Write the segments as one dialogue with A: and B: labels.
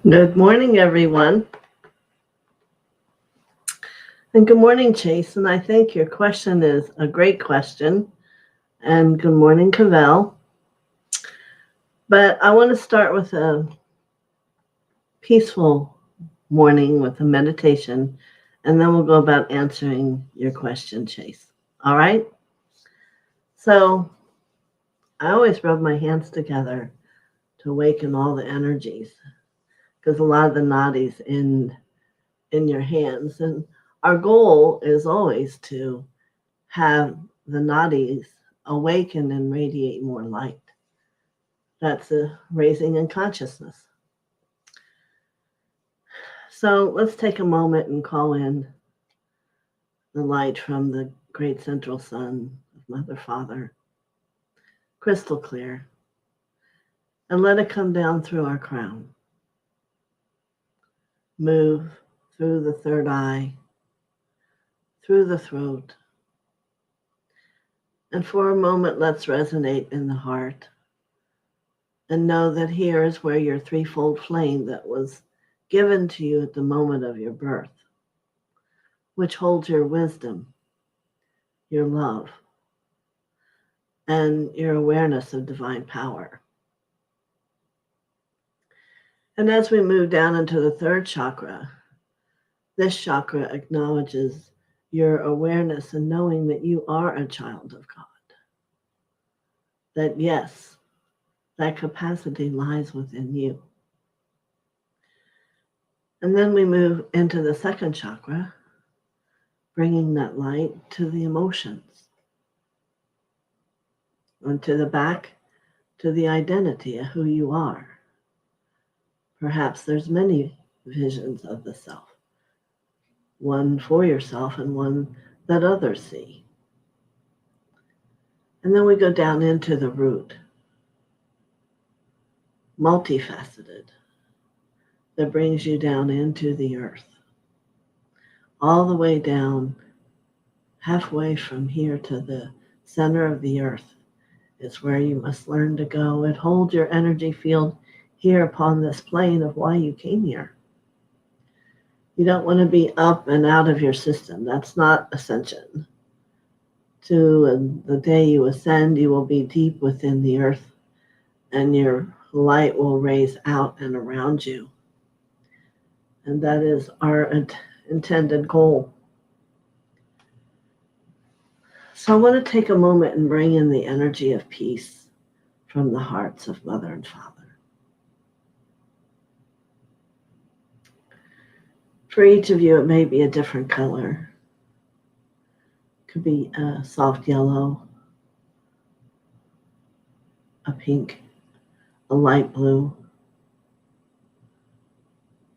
A: Good morning, everyone. And good morning, Chase. And I think your question is a great question. And good morning, Cavell. But I want to start with a peaceful morning with a meditation, and then we'll go about answering your question, Chase. All right? So I always rub my hands together to awaken all the energies because a lot of the nadis in your hands. And our goal is always to have the nadis awaken and radiate more light. That's a raising in consciousness. So let's take a moment and call in the light from the great central sun of Mother Father, crystal clear, and let it come down through our crown. Move through the third eye, through the throat, and for a moment let's resonate in the heart and know that here is where your threefold flame that was given to you at the moment of your birth, which holds your wisdom, your love, and your awareness of divine power. And as we move down into the third chakra, this chakra acknowledges your awareness and knowing that you are a child of God. That yes, that capacity lies within you. And then we move into the second chakra, bringing that light to the emotions, and to the back, to the identity of who you are. Perhaps there's many visions of the self, one for yourself and one that others see. And then we go down into the root, multifaceted, that brings you down into the earth, all the way down, halfway from here to the center of the earth is where you must learn to go and hold your energy field here upon this plane of why you came here. You don't want to be up and out of your system. That's not ascension. To the day you ascend, you will be deep within the earth and your light will raise out and around you. And that is our intended goal. So I want to take a moment and bring in the energy of peace from the hearts of Mother and Father. For each of you, it may be a different color. It could be a soft yellow, a pink, a light blue.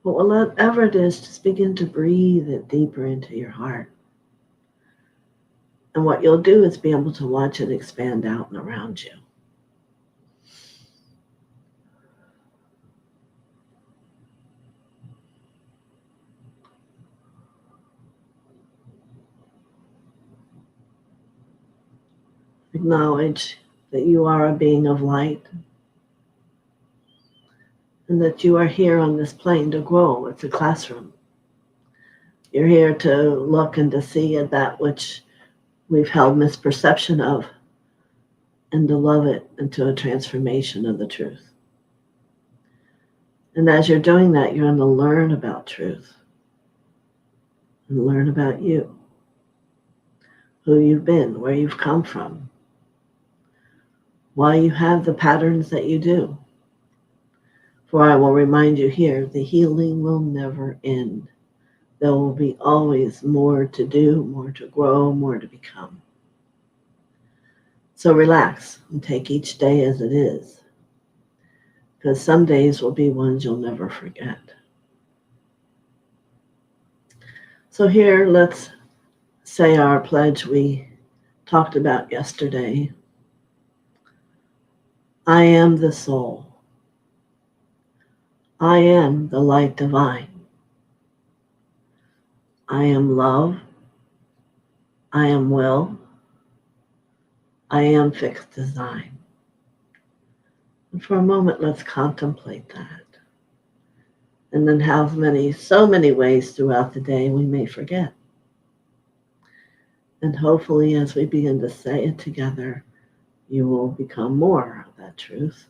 A: But whatever it is, just begin to breathe it deeper into your heart. And what you'll do is be able to watch it expand out and around you. Acknowledge that you are a being of light and that you are here on this plane to grow. It's a classroom. You're here to look and to see at that which we've held misperception of and to love it into a transformation of the truth. And as you're doing that, you're going to learn about truth and learn about you, who you've been, where you've come from, why you have the patterns that you do. For I will remind you here, the healing will never end. There will be always more to do, more to grow, more to become. So relax and take each day as it is, because some days will be ones you'll never forget. So here, let's say our pledge we talked about yesterday. I am the soul. I am the light divine. I am love. I am will. I am fixed design. And for a moment, let's contemplate that. And then so many ways throughout the day we may forget. And hopefully as we begin to say it together, you will become more of that truth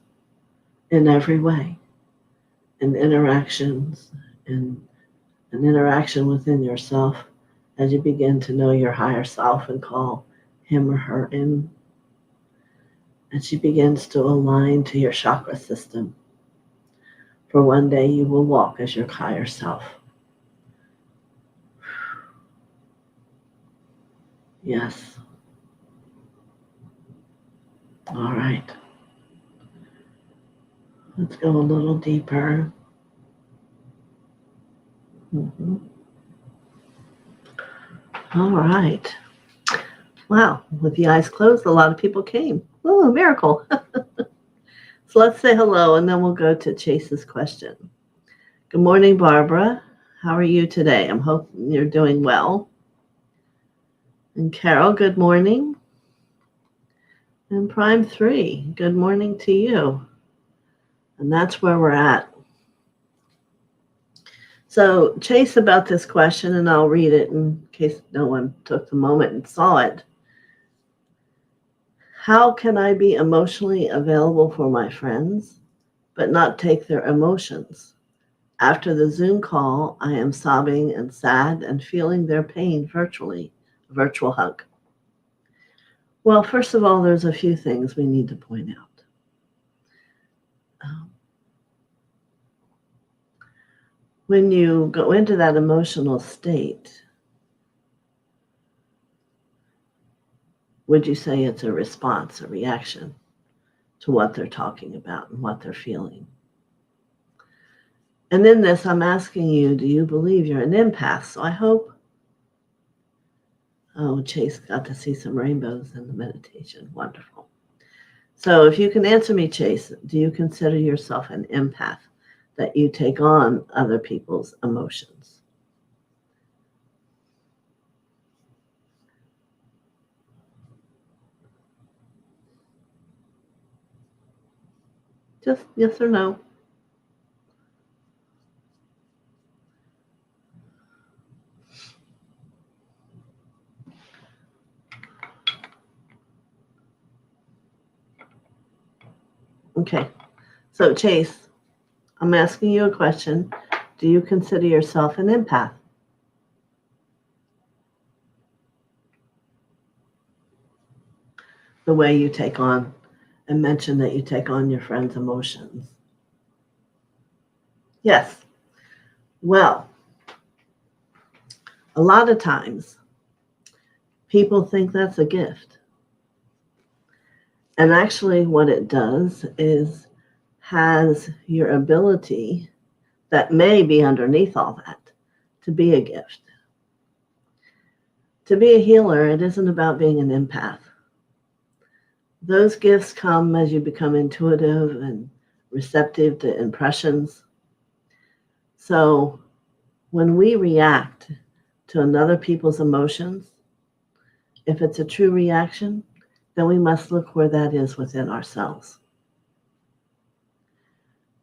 A: in every way, in interactions, in an interaction within yourself as you begin to know your higher self and call him or her in. And she begins to align to your chakra system. For one day you will walk as your higher self. Yes. All right. Let's go a little deeper. Mm-hmm. All right. Wow. With the eyes closed, a lot of people came. Oh, miracle. So let's say hello, and then we'll go to Chase's question. Good morning, Barbara. How are you today? I'm hoping you're doing well. And Carol, good morning. And Prime 3, good morning to you. And that's where we're at. So Chase, about this question, and I'll read it in case no one took the moment and saw it. How can I be emotionally available for my friends, but not take their emotions? After the Zoom call, I am sobbing and sad and feeling their pain virtually. Virtual hug. Well, first of all, there's a few things we need to point out. When you go into that emotional state, would you say it's a response, a reaction to what they're talking about and what they're feeling? And in this, I'm asking you, do you believe you're an empath? So I hope, Chase got to see some rainbows in the meditation. Wonderful. So if you can answer me, Chase, do you consider yourself an empath, that you take on other people's emotions? Just yes or no. Okay. So Chase, I'm asking you a question. Do you consider yourself an empath? The way you take on and mention that you take on your friends' emotions. Yes. Well, a lot of times people think that's a gift. And actually what it does is has your ability that may be underneath all that to be a gift. To be a healer, it isn't about being an empath. Those gifts come as you become intuitive and receptive to impressions. So when we react to another people's emotions, if it's a true reaction, then we must look where that is within ourselves.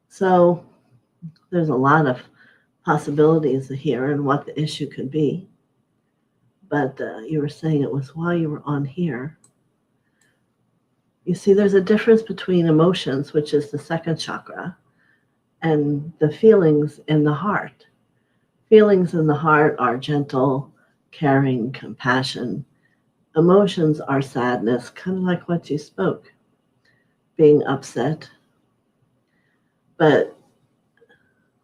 A: So there's a lot of possibilities here and what the issue could be. But you were saying it was while you were on here. You see, there's a difference between emotions, which is the second chakra, and the feelings in the heart. Feelings in the heart are gentle, caring, compassion. Emotions are sadness, kind of like what you spoke, being upset. But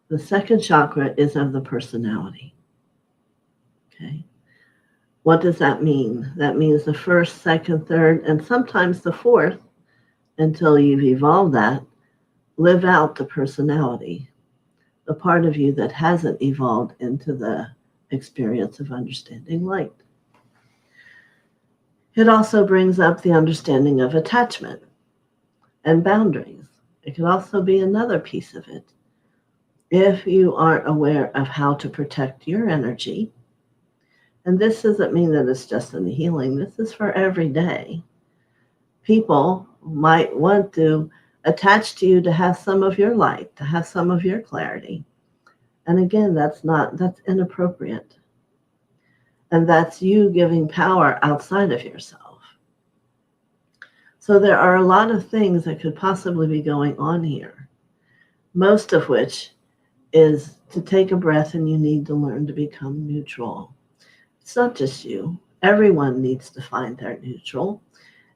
A: the second chakra is of the personality. Okay. What does that mean? That means the first, second, third, and sometimes the fourth, until you've evolved that, live out the personality, the part of you that hasn't evolved into the experience of understanding light. It also brings up the understanding of attachment and boundaries. It could also be another piece of it. If you aren't aware of how to protect your energy, and this doesn't mean that it's just in the healing, this is for every day. People might want to attach to you to have some of your light, to have some of your clarity. And again, that's inappropriate. And that's you giving power outside of yourself. So there are a lot of things that could possibly be going on here, most of which is to take a breath, and you need to learn to become neutral. It's not just you. Everyone needs to find their neutral.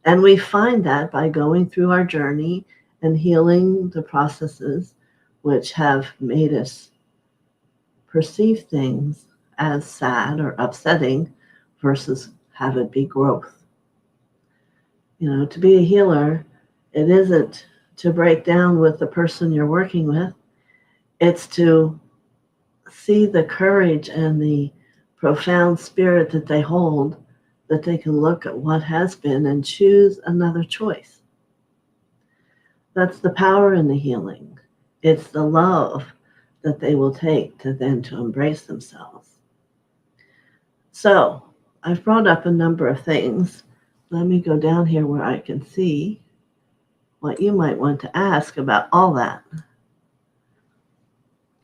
A: And we find that by going through our journey and healing the processes which have made us perceive things as sad or upsetting versus have it be growth. To be a healer, it isn't to break down with the person you're working with. It's to see the courage and the profound spirit that they hold, that they can look at what has been and choose another choice. That's the power in the healing. It's the love that they will take to embrace themselves. So I've brought up a number of things. Let me go down here where I can see what you might want to ask about all that.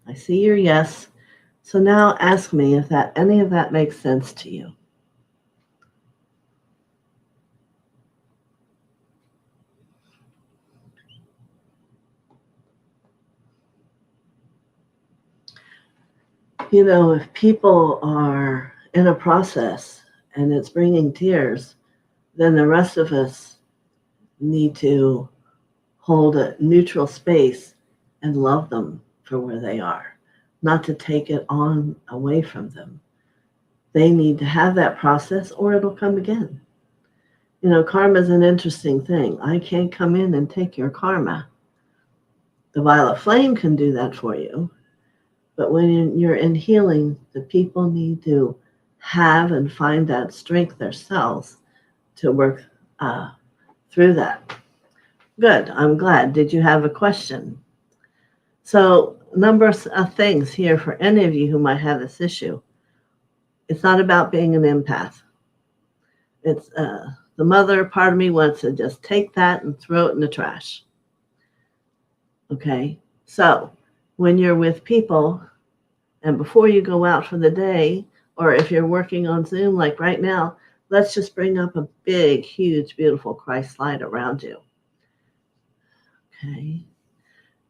A: I see your yes. So now ask me if any of that makes sense to you. If people are in a process and it's bringing tears, then the rest of us need to hold a neutral space and love them for where they are, not to take it on away from them. They need to have that process or it'll come again. Karma is an interesting thing. I can't come in and take your karma. The violet flame can do that for you. But when you're in healing, the people need to have and find that strength themselves to work through that. Good. I'm glad. Did you have a question? So, numbers of things here for any of you who might have this issue. It's not about being an empath. It's the mother part of me wants to just take that and throw it in the trash. Okay? So, when you're with people, and before you go out for the day, or if you're working on Zoom like right now, let's just bring up a big, huge, beautiful Christ light around you. Okay?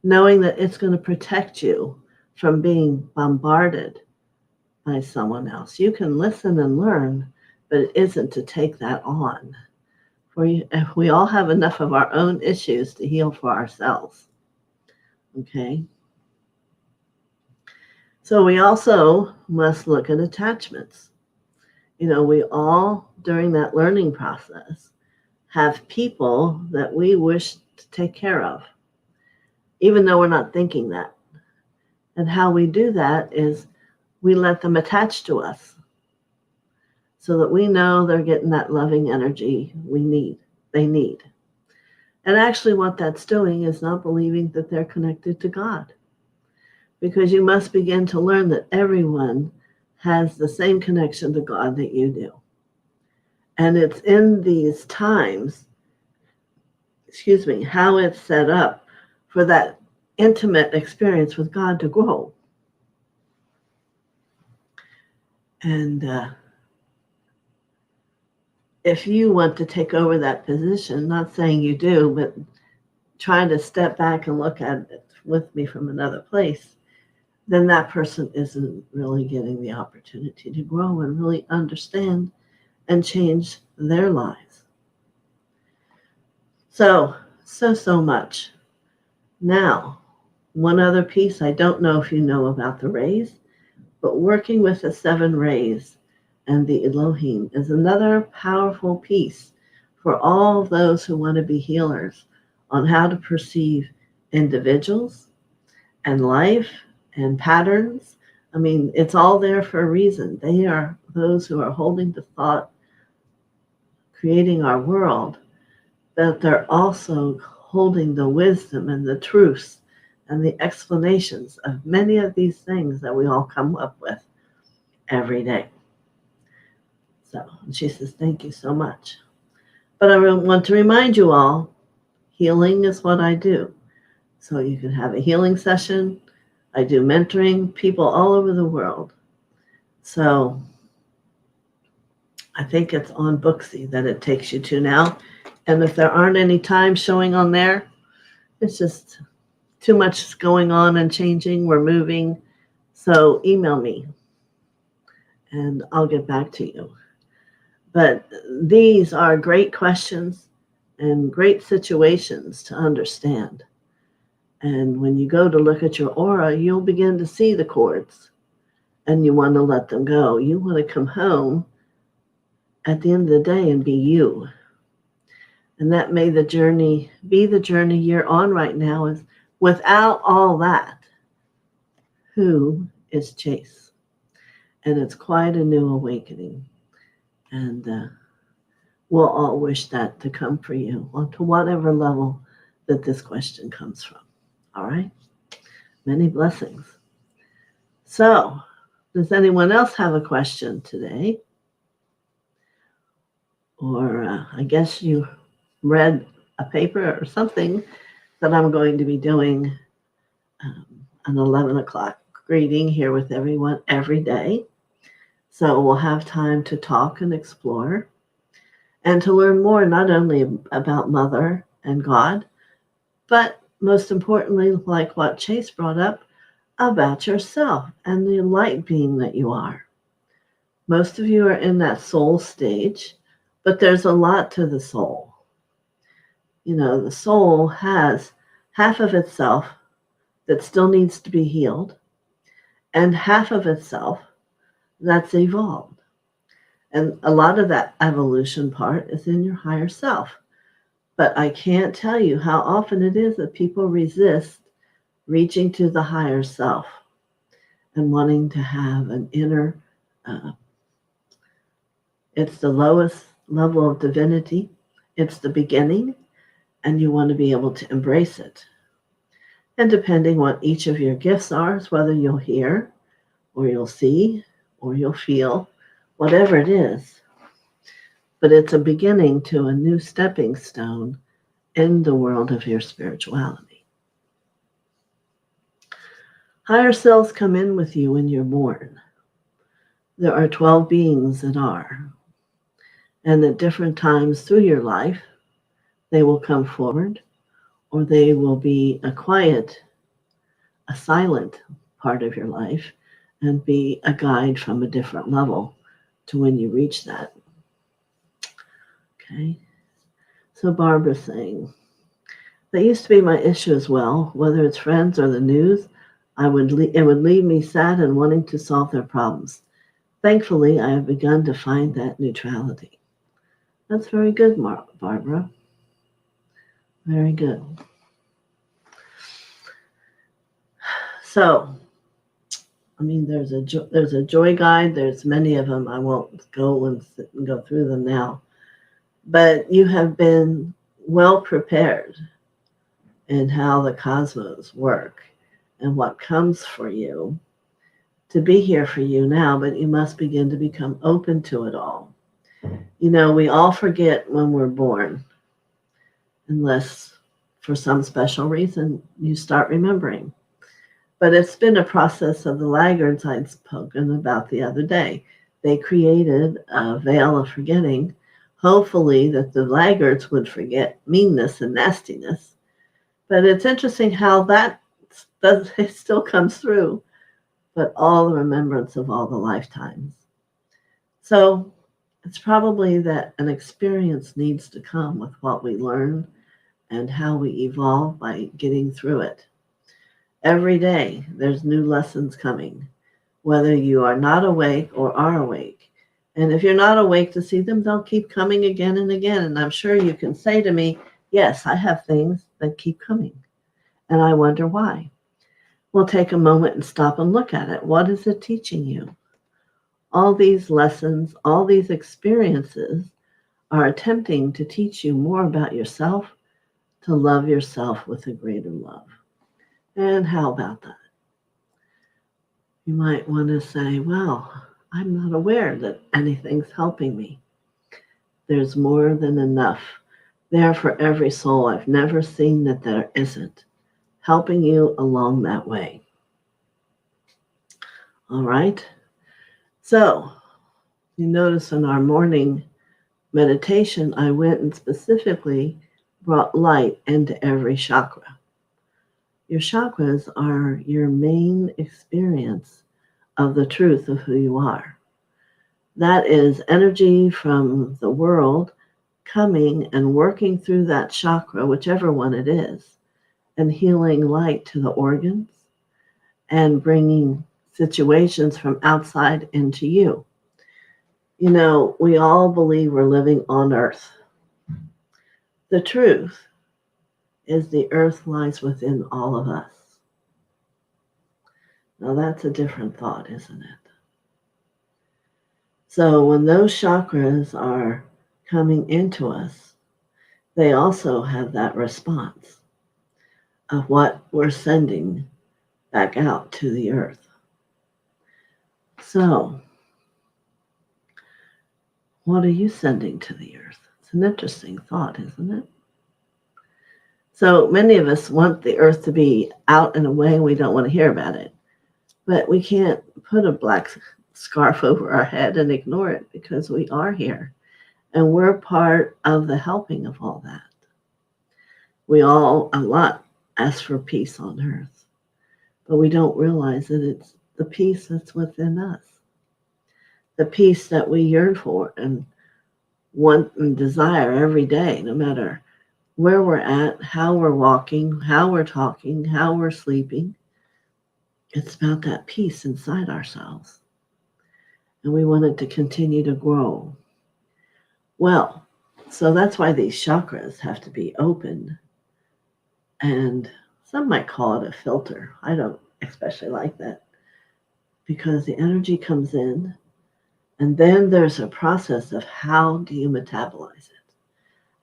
A: Knowing that it's going to protect you from being bombarded by someone else. You can listen and learn, but it isn't to take that on. We all have enough of our own issues to heal for ourselves. Okay? So we also must look at attachments. We all, during that learning process, have people that we wish to take care of, even though we're not thinking that. And how we do that is we let them attach to us so that we know they're getting that loving energy they need. And actually what that's doing is not believing that they're connected to God. Because you must begin to learn that everyone has the same connection to God that you do. And it's in these times, how it's set up for that intimate experience with God to grow. And if you want to take over that position, not saying you do, but trying to step back and look at it with me from another place, then that person isn't really getting the opportunity to grow and really understand and change their lives. So much. Now, one other piece, I don't know if you know about the rays, but working with the 7 rays and the Elohim is another powerful piece for all those who want to be healers on how to perceive individuals and life and patterns. I mean, it's all there for a reason. They are those who are holding the thought, creating our world, but they're also holding the wisdom and the truths and the explanations of many of these things that we all come up with every day. So she says, thank you so much. But I want to remind you all, healing is what I do. So you can have a healing session I do mentoring people all over the world. So I think it's on Booksy that it takes you to now. And if there aren't any times showing on there, it's just too much going on and changing. We're moving. So email me and I'll get back to you. But these are great questions and great situations to understand. And when you go to look at your aura, you'll begin to see the cords and you want to let them go. You want to come home at the end of the day and be you. And that may the journey be the journey you're on right now is without all that. Who is Chase? And it's quite a new awakening. And we'll all wish that to come for you onto whatever level that this question comes from. All right? Many blessings. So, does anyone else have a question today? Or I guess you read a paper or something that I'm going to be doing an 11 o'clock greeting here with everyone every day. So we'll have time to talk and explore and to learn more, not only about Mother and God, but most importantly, like what Chase brought up, about yourself and the light being that you are. Most of you are in that soul stage, but there's a lot to the soul. You know, the soul has half of itself that still needs to be healed and half of itself that's evolved. And a lot of that evolution part is in your higher self. But I can't tell you how often it is that people resist reaching to the higher self and wanting to have an inner, it's the lowest level of divinity. It's the beginning, and you want to be able to embrace it. And depending what each of your gifts are, is whether you'll hear or you'll see or you'll feel, whatever it is. But it's a beginning to a new stepping stone in the world of your spirituality. Higher selves come in with you when you're born. There are 12 beings that are. And at different times through your life, they will come forward, or they will be a quiet, a silent part of your life and be a guide from a different level to when you reach that. Okay. So Barbara's saying, that used to be my issue as well, whether it's friends or the news, it would leave me sad and wanting to solve their problems. Thankfully, I have begun to find that neutrality. That's very good, Barbara. Very good. So, I mean, there's a joy guide. There's many of them. I won't go and go through them now. But you have been well prepared in how the cosmos work and what comes for you to be here for you now, but you must begin to become open to it all. You know, we all forget when we're born, unless for some special reason you start remembering. But it's been a process of the laggards I'd spoken about the other day. They created a veil of forgetting, hopefully that the laggards would forget meanness and nastiness. But it's interesting how that it still comes through, but all the remembrance of all the lifetimes. So it's probably that an experience needs to come with what we learn and how we evolve by getting through it. Every day, there's new lessons coming, whether you are not awake or are awake. And if you're not awake to see them, they'll keep coming again and again. And I'm sure you can say to me, yes, I have things that keep coming. And I wonder why. We'll take a moment and stop and look at it. What is it teaching you? All these lessons, all these experiences are attempting to teach you more about yourself, to love yourself with a greater love. And how about that? You might want to say, well, I'm not aware that anything's helping me. There's more than enough there for every soul. I've never seen that there isn't, helping you along that way. All right. So you notice in our morning meditation, I went and specifically brought light into every chakra. Your chakras are your main experience of the truth of who you are. That is energy from the world coming and working through that chakra, whichever one it is, and healing light to the organs and bringing situations from outside into you. You know, we all believe we're living on earth. The truth is the earth lies within all of us. Now that's a different thought, isn't it? So when those chakras are coming into us, they also have that response of what we're sending back out to the earth. So, what are you sending to the earth? It's an interesting thought, isn't it? So many of us want the earth to be out and away. We don't want to hear about it. But we can't put a black scarf over our head and ignore it because we are here. And we're part of the helping of all that. We all, a lot, ask for peace on earth. But we don't realize that it's the peace that's within us. The peace that we yearn for and want and desire every day, no matter where we're at, how we're walking, how we're talking, how we're sleeping. It's about that peace inside ourselves. And we want it to continue to grow. Well, so that's why these chakras have to be open. And some might call it a filter. I don't especially like that because the energy comes in and then there's a process of how do you metabolize it?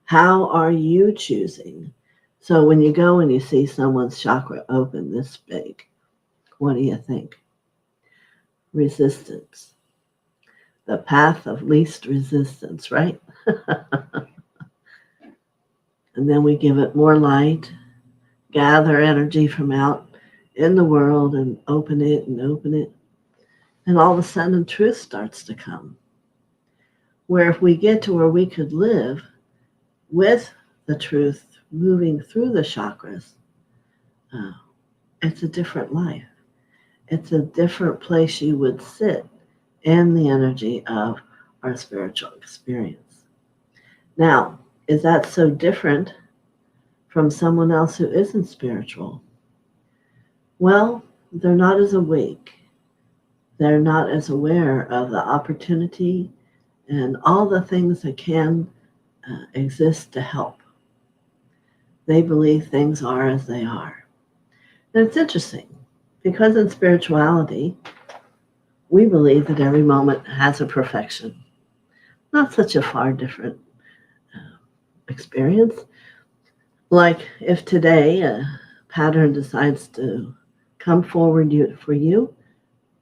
A: How are you choosing? So when you go and you see someone's chakra open this big, what do you think? Resistance. The path of least resistance, right? And then we give it more light, gather energy from out in the world and open it and open it. And all of a sudden truth starts to come. Where if we get to where we could live with the truth moving through the chakras, it's a different life. It's a different place you would sit in the energy of our spiritual experience. Now, is that so different from someone else who isn't spiritual? Well, they're not as awake. They're not as aware of the opportunity and all the things that can exist to help. They believe things are as they are. And it's interesting because in spirituality, we believe that every moment has a perfection. Not such a far different experience. Like if today a pattern decides to come forward for you,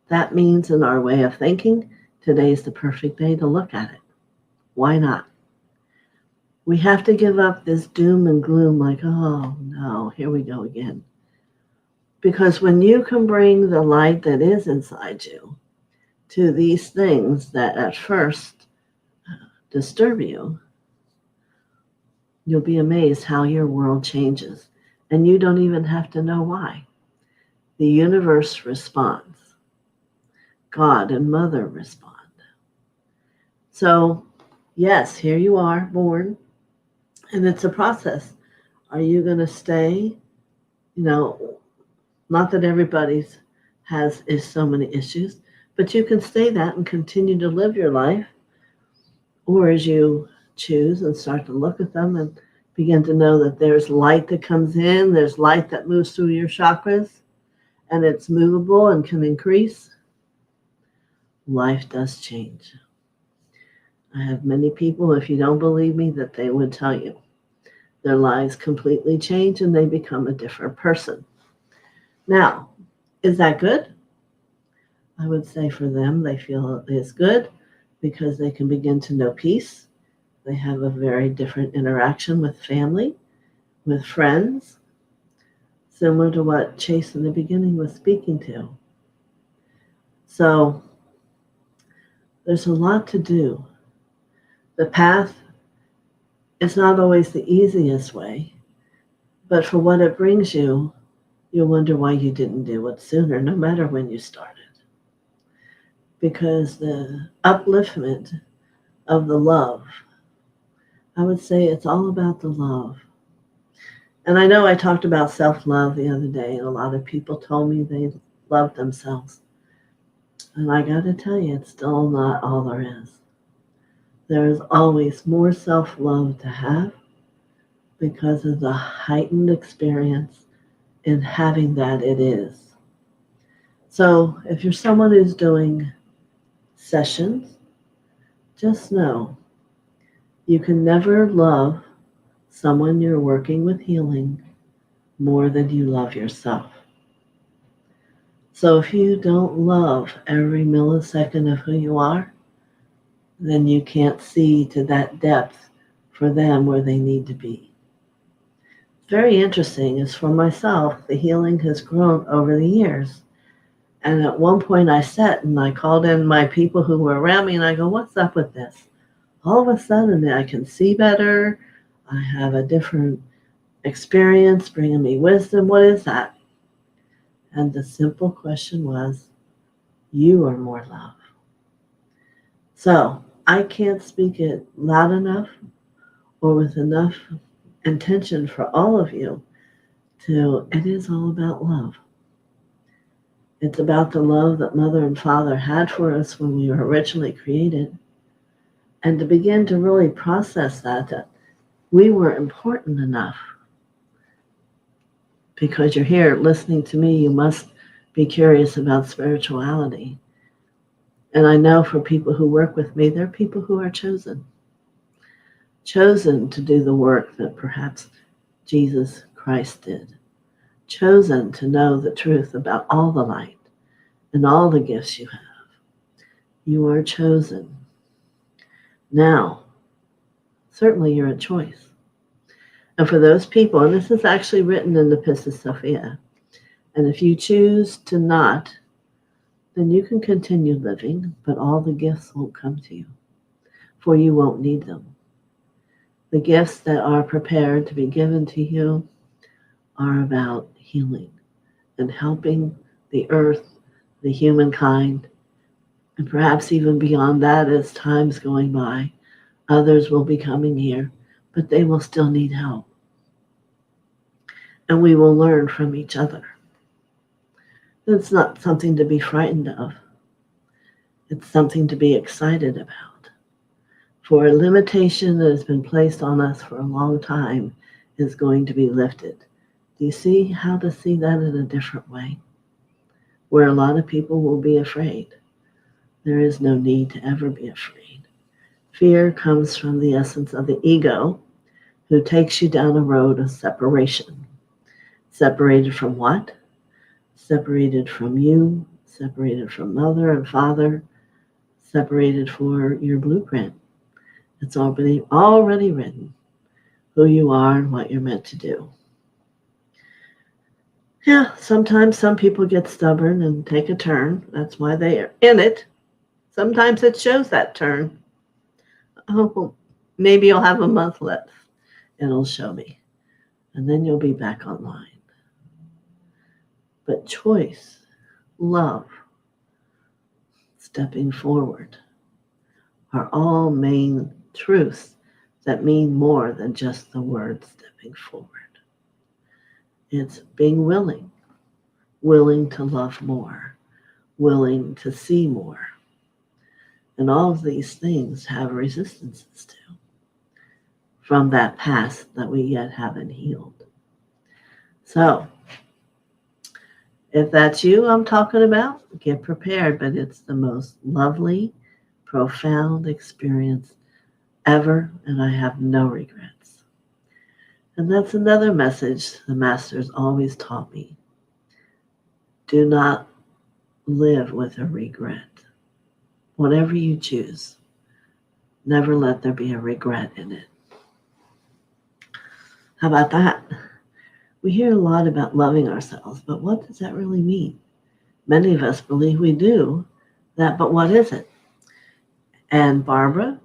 A: that means in our way of thinking, today's the perfect day to look at it. Why not? We have to give up this doom and gloom like, oh no, here we go again. Because when you can bring the light that is inside you to these things that at first disturb you, you'll be amazed how your world changes. And you don't even have to know why. The universe responds. God and Mother respond. So, yes, here you are, born, and it's a process. Are you going to stay? Not that everybody's is so many issues, but you can stay that and continue to live your life. Or as you choose and start to look at them and begin to know that there's light that comes in, there's light that moves through your chakras, and it's movable and can increase, life does change. I have many people, if you don't believe me, that they would tell you their lives completely change and they become a different person. Now, is that good? I would say for them, they feel it is good because they can begin to know peace. They have a very different interaction with family, with friends, similar to what Chase in the beginning was speaking to. So there's a lot to do. The path is not always the easiest way, but for what it brings you, you'll wonder why you didn't do it sooner, no matter when you started. Because the upliftment of the love, I would say it's all about the love. And I know I talked about self-love the other day, and a lot of people told me they love themselves. And I got to tell you, it's still not all there is. There is always more self-love to have because of the heightened experience in having that it is. So if you're someone who's doing sessions, just know you can never love someone you're working with healing more than you love yourself. So if you don't love every millisecond of who you are, then you can't see to that depth for them where they need to be. Very interesting is for myself, the healing has grown over the years. And at one point I sat and I called in my people who were around me and I go, what's up with this? All of a sudden I can see better. I have a different experience bringing me wisdom. What is that? And the simple question was, you are more love. So I can't speak it loud enough or with enough intention for all of you it is all about love. It's about the love that Mother and Father had for us when we were originally created, and to begin to really process that we were important enough. Because you're here listening to me, you must be curious about spirituality. And I know for people who work with me, they're people who are chosen to do the work that perhaps Jesus Christ did, chosen to know the truth about all the light and all the gifts you have. You are chosen. Now, certainly you're a choice. And for those people, and this is actually written in the Pistis Sophia, and if you choose to not, then you can continue living, but all the gifts won't come to you, for you won't need them. The gifts that are prepared to be given to you are about healing and helping the earth, the humankind, and perhaps even beyond that as time's going by. Others will be coming here, but they will still need help. And we will learn from each other. It's not something to be frightened of. It's something to be excited about. For a limitation that has been placed on us for a long time is going to be lifted. Do you see how to see that in a different way? Where a lot of people will be afraid. There is no need to ever be afraid. Fear comes from the essence of the ego, who takes you down a road of separation. Separated from what? Separated from you, separated from Mother and Father, separated for your blueprint. It's already written who you are and what you're meant to do. Yeah, sometimes some people get stubborn and take a turn. That's why they are in it. Sometimes it shows that turn. Oh, maybe you'll have a month left. It'll show me. And then you'll be back online. But choice, love, stepping forward are all main truths that mean more than just the word stepping forward. It's being willing to love more, willing to see more. And all of these things have resistances to from that past that we yet haven't healed. So, if that's you I'm talking about, get prepared, but it's the most lovely, profound experience ever, and I have no regrets. And that's another message the Masters always taught me. Do not live with a regret. Whatever you choose, never let there be a regret in it. How about that? We hear a lot about loving ourselves, but what does that really mean? Many of us believe we do, But what is it? And Barbara,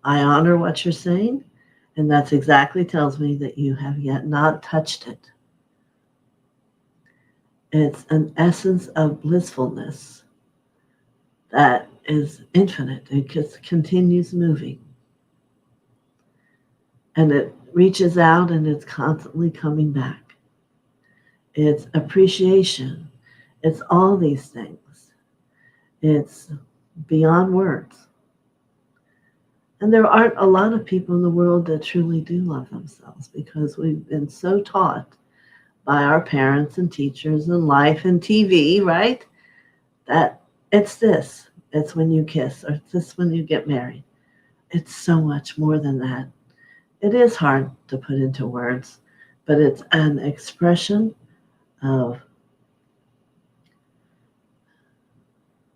A: I honor what you're saying, and that's exactly tells me that you have yet not touched it. It's an essence of blissfulness that is infinite. It just continues moving. And it reaches out and it's constantly coming back. It's appreciation. It's all these things. It's beyond words. And there aren't a lot of people in the world that truly do love themselves because we've been so taught by our parents and teachers and life and TV, right? That it's this. It's when you kiss, or it's this when you get married. It's so much more than that. It is hard to put into words, but it's an expression of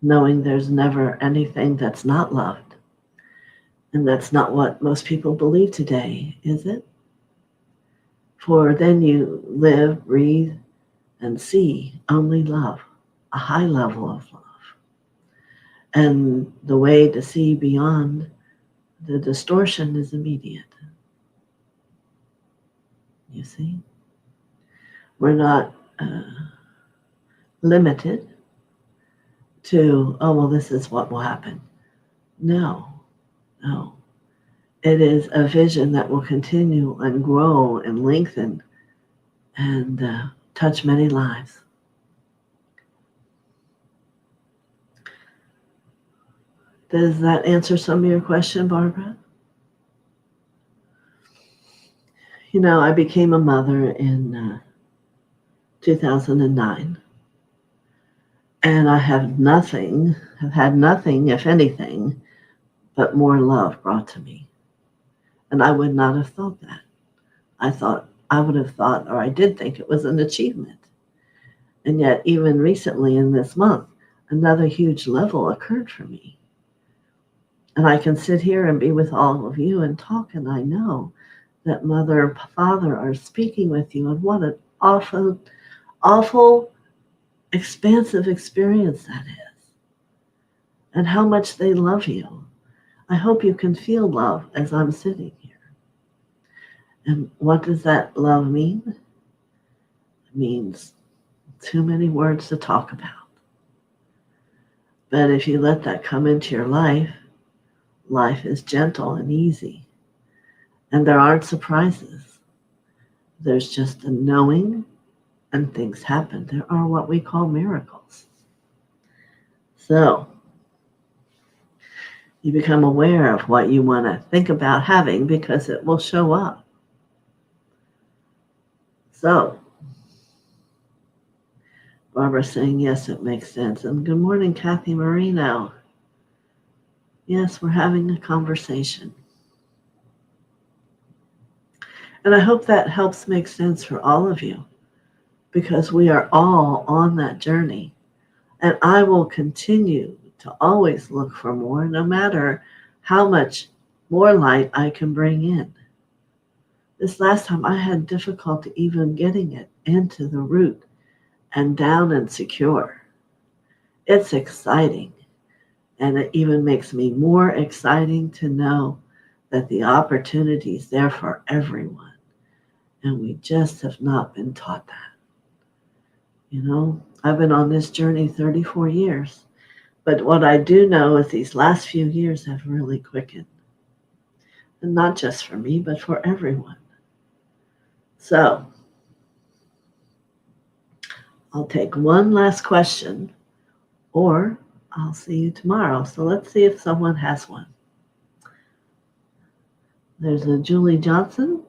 A: knowing there's never anything that's not loved. And that's not what most people believe today, is it? For then you live, breathe, and see only love, a high level of love. And the way to see beyond the distortion is immediate. You see? We're not limited to, oh, well, this is what will happen. No. It is a vision that will continue and grow and lengthen and touch many lives. Does that answer some of your question, Barbara? You know, I became a mother in 2009. And I have had nothing, if anything, but more love brought to me. And I would not have thought that. I would have thought, or I did think it was an achievement. And yet, even recently in this month, another huge level occurred for me. And I can sit here and be with all of you and talk, and I know that Mother and Father are speaking with you, and what an awful, awful, expansive experience that is. And how much they love you. I hope you can feel love as I'm sitting here. And what does that love mean? It means too many words to talk about. But if you let that come into your life, life is gentle and easy. And there aren't surprises. There's just a knowing and things happen. There are what we call miracles. So, you become aware of what you want to think about having because it will show up. So, Barbara's saying, yes, it makes sense. And good morning, Kathy Marino. Yes, we're having a conversation. And I hope that helps make sense for all of you because we are all on that journey. And I will continue to always look for more, no matter how much more light I can bring in. This last time I had difficulty even getting it into the root and down and secure. It's exciting. And it even makes me more exciting to know that the opportunity is there for everyone. And we just have not been taught that. You know, I've been on this journey 34 years. But what I do know is these last few years have really quickened. And not just for me, but for everyone. So, I'll take one last question, or I'll see you tomorrow. So let's see if someone has one. There's a Julie Johnson.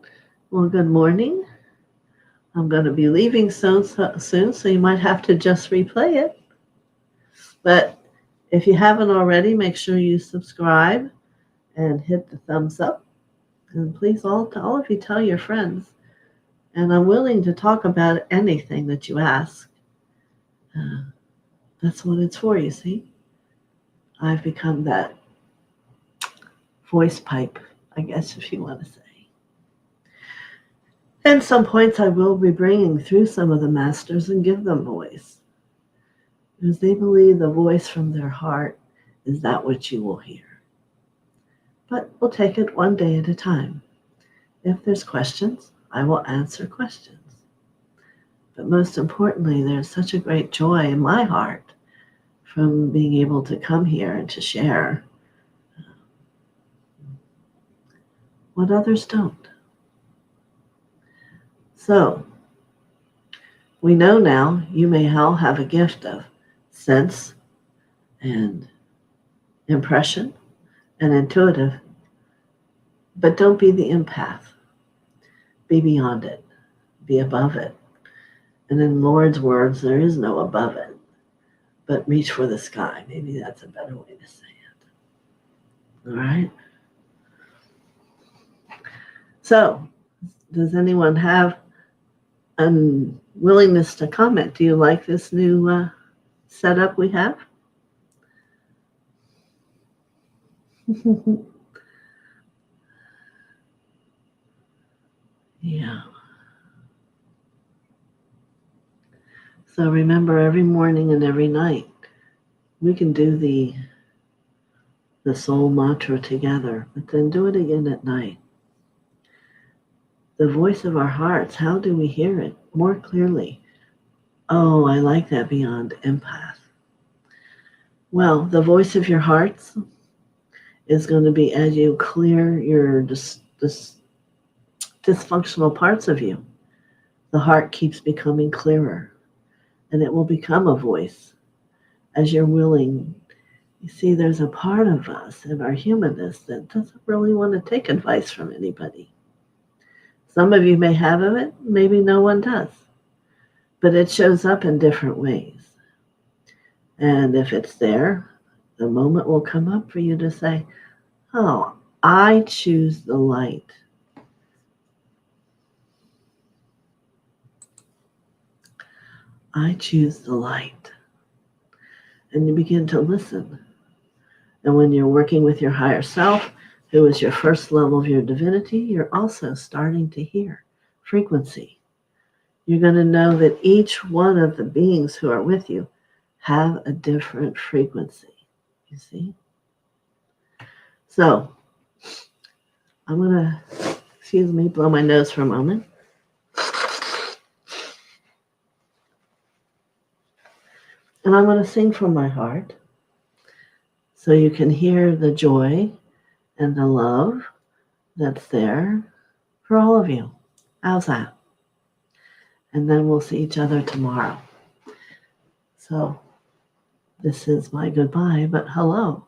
A: Well, good morning. I'm going to be leaving soon, so you might have to just replay it. But if you haven't already, make sure you subscribe and hit the thumbs up. And please, all of you, tell your friends. And I'm willing to talk about anything that you ask. That's what it's for, you see. I've become that voice pipe, I guess, if you want to say. And some points I will be bringing through some of the masters and give them voice. because they believe the voice from their heart is that which you will hear. But we'll take it one day at a time. If there's questions, I will answer questions. But most importantly, there's such a great joy in my heart from being able to come here and to share what others don't. So, we know now you may all have a gift of sense and impression and intuitive, but don't be the empath. Be beyond it. Be above it. And in Lord's words, there is no above it, but reach for the sky. Maybe that's a better way to say it. All right? So, does anyone have a willingness to comment? Do you like this new setup we have? Yeah. So remember, every morning and every night, we can do the soul mantra together, but then do it again at night. The voice of our hearts, how do we hear it more clearly? Oh, I like that, beyond empath. Well, the voice of your hearts is going to be as you clear your dysfunctional parts of you. The heart keeps becoming clearer, and it will become a voice as you're willing. You see, there's a part of us in our humanness that doesn't really want to take advice from anybody. Some of you may have it, maybe no one does. But it shows up in different ways. And if it's there, the moment will come up for you to say, oh, I choose the light. I choose the light. And you begin to listen. And when you're working with your higher self, who is your first level of your divinity, you're also starting to hear frequency. You're going to know that each one of the beings who are with you have a different frequency. You see? So, I'm going to, blow my nose for a moment. And I'm going to sing from my heart so you can hear the joy and the love that's there for all of you. How's that? And then we'll see each other tomorrow. So this is my goodbye, but hello.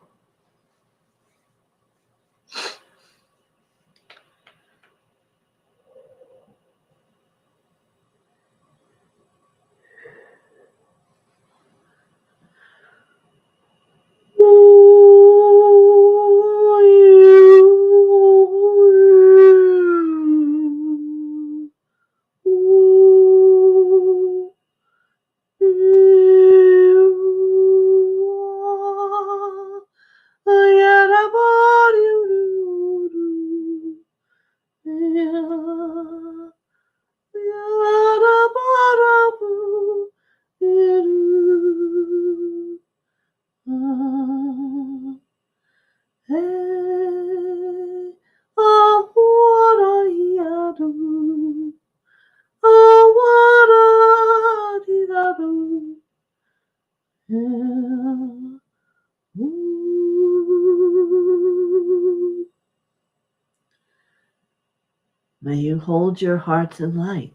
A: May you hold your hearts in light.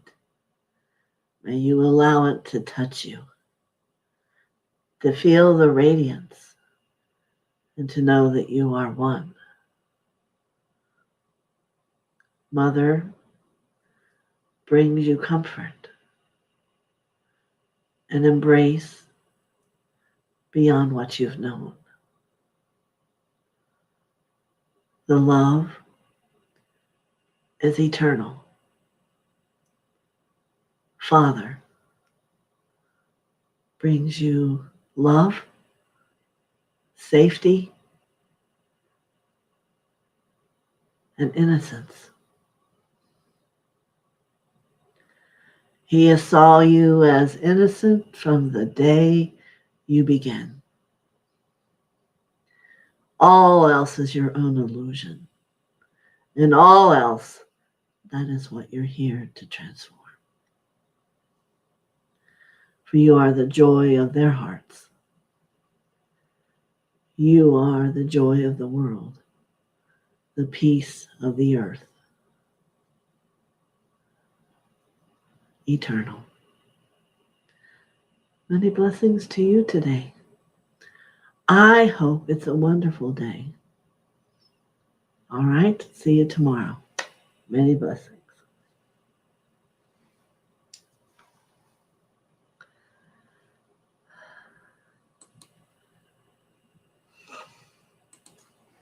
A: May you allow it to touch you, to feel the radiance, and to know that you are one. Mother brings you comfort and embrace beyond what you've known. The love is eternal. Father brings you love, safety, and innocence. He saw you as innocent from the day you begin. All else is your own illusion. And all else, that is what you're here to transform. For you are the joy of their hearts. You are the joy of the world, the peace of the earth, eternal. Many blessings to you today. I hope it's a wonderful day. All right, see you tomorrow. Many blessings.